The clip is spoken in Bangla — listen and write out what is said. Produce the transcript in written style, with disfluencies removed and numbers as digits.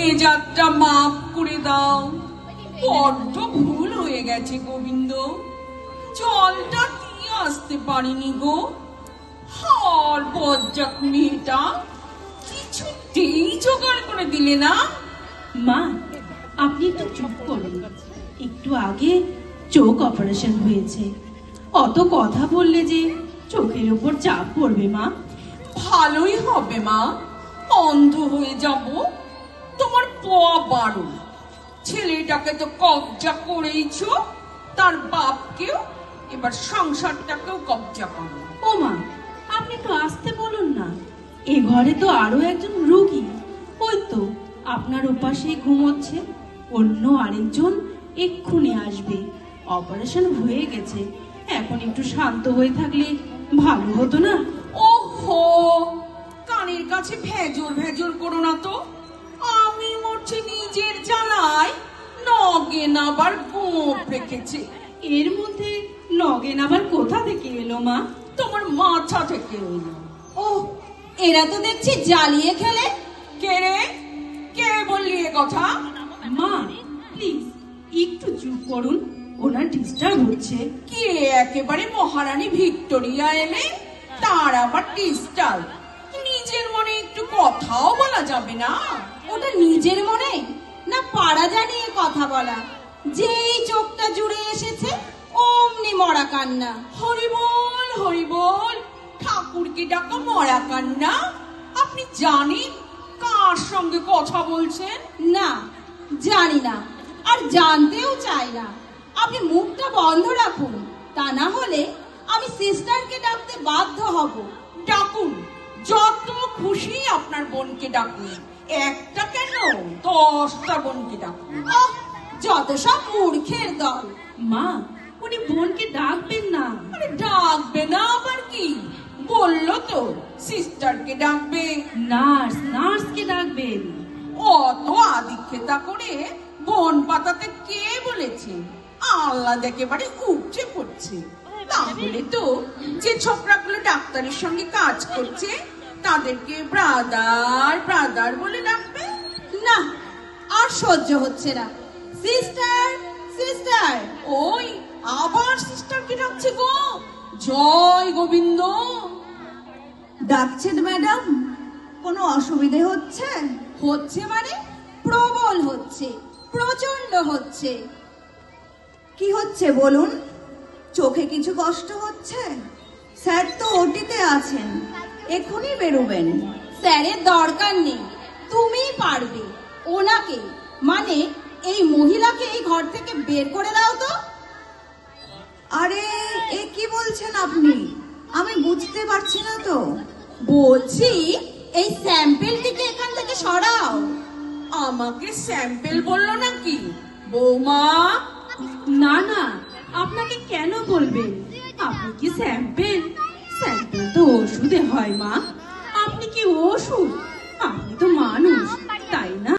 এ যাত্রা মাফ করে দাও, বড্ড ভুল হয়ে গেছে গোবিন্দ। জলটা দিয়ে আসতে পারিনি গো। আর বজ্জাক মেয়েটা কিছুতেই জোগাড় করে দিলে না। মা, আপনি একটু চুপ করুন। একটু আগে চোখ অপারেশন হয়েছে, অত কথা বললে যে চোখের উপর চাপ পড়বে মা। ভালোই হবে মা, অন্ধ হয়ে যাব। তোমার পোয়া বারো, ছেলেটাকে তো কবজা করেইছ, তার বাপকেও, এবার সংসারটাকেও কবজা করো। ও মা, আপনি একটু আসতে বলুন না। এ ঘরে তো আরো একজন রোগী, ওই তো আপনার ওপাশে ঘুমোচ্ছে। অন্য আরেকজন এক্ষুনি আসবে। অপারেশন হয়ে গেছে, এখন একটু শান্ত হয়ে থাকলে ভালো হতো না? ওহো, কানের কাছে ভেজর ভেজর করো না তো। আমি মরছি নিজের জ্বালায়, নগেন আবার গোপ রেখেছে। এর মধ্যে নগেন আবার কোথা থেকে এলো মা? তোমার মাথা থেকে এলো। ও, এরা তো দেখছি জ্বালিয়ে খেলে। কে রে, কে বললি এ কথা? মা প্লিজ একটু চুপ করুন, ওনার ডিস্টার্ব হচ্ছে। কে একেবারে মহারানী ভিক্টোরিয়া এলে, তার আবার ডিস্টার্ব? নিজের মনে একটু কথাও বলা যাবে না? ওটা নিজের মনে না পাড়া জানিয়ে কথা বলা? যেই চোখটা জুড়ে এসেছে অমনি মরা কান্না। হরিবল হরিবল, ঠাকুরকে ডাকা মরা কান্না? আপনি জানেন কার সঙ্গে কথা বলছেন? না, জানি না, আর জানতেও চাই না। আপনি মুখটা বন্ধ রাখুন, তা না হলে আমি সিস্টারকে ডাকতে বাধ্য হব। ডাকুন, যত খুশি আপনার বোনকে ডাকুন। একটা কেন, 10টা বোনকে ডাকুন। ওহ, যত সব মূর্খের দল। মা, উনি বোনকে ডাকবেন না। আরে ডাকবে না আবার কি? বললো তো সিস্টারকে ডাকবে। নার্সকে ডাকবেন। অত আদিক্ষেতা করে বোন পাতাতে কে বলেছে? আল্লাহ একেবারে উপচে পড়ছে। তাহলে তো যে ছোকরাগুলো ডাক্তারের সঙ্গে কাজ করছে তাদেরকে ব্রাদার ব্রাদার বলে ডাকবে। না, আর সহ্য হচ্ছে না। Sister, sister. ওই আবার সিস্টারকে ডাকছে গো। জয় গোবিন্দ। ডাকছেন ম্যাডাম? কোনো অসুবিধে হচ্ছে? হচ্ছে মানে প্রবল হচ্ছে, প্রচন্ড হচ্ছে। কি হচ্ছে বলুন? চোখে কিছু কষ্ট হচ্ছে? স্যার তো ওটিতে আছেন, এক্ষুনি বেরোবেন। স্যারের দরকার নেই, তুমিই পারবে। ওনাকে মানে এই মহিলাকে এই ঘর থেকে বের করে দাও তো। আরে এ কি বলছেন আপনি? আমি বুঝতে পারছি না তো। বলছি এই স্যাম্পেলটিকে এখান থেকে সরাও। আমাকে স্যাম্পেল বললো নাকি বৌমা? না না, আপনাকে কেন বলবেন? আপনি কি স্যাম্পেল? স্যাম্পেল তো ওষুধে হয় মা। আপনি কি ওষুধ? আপনি তো মানুষ, তাই না?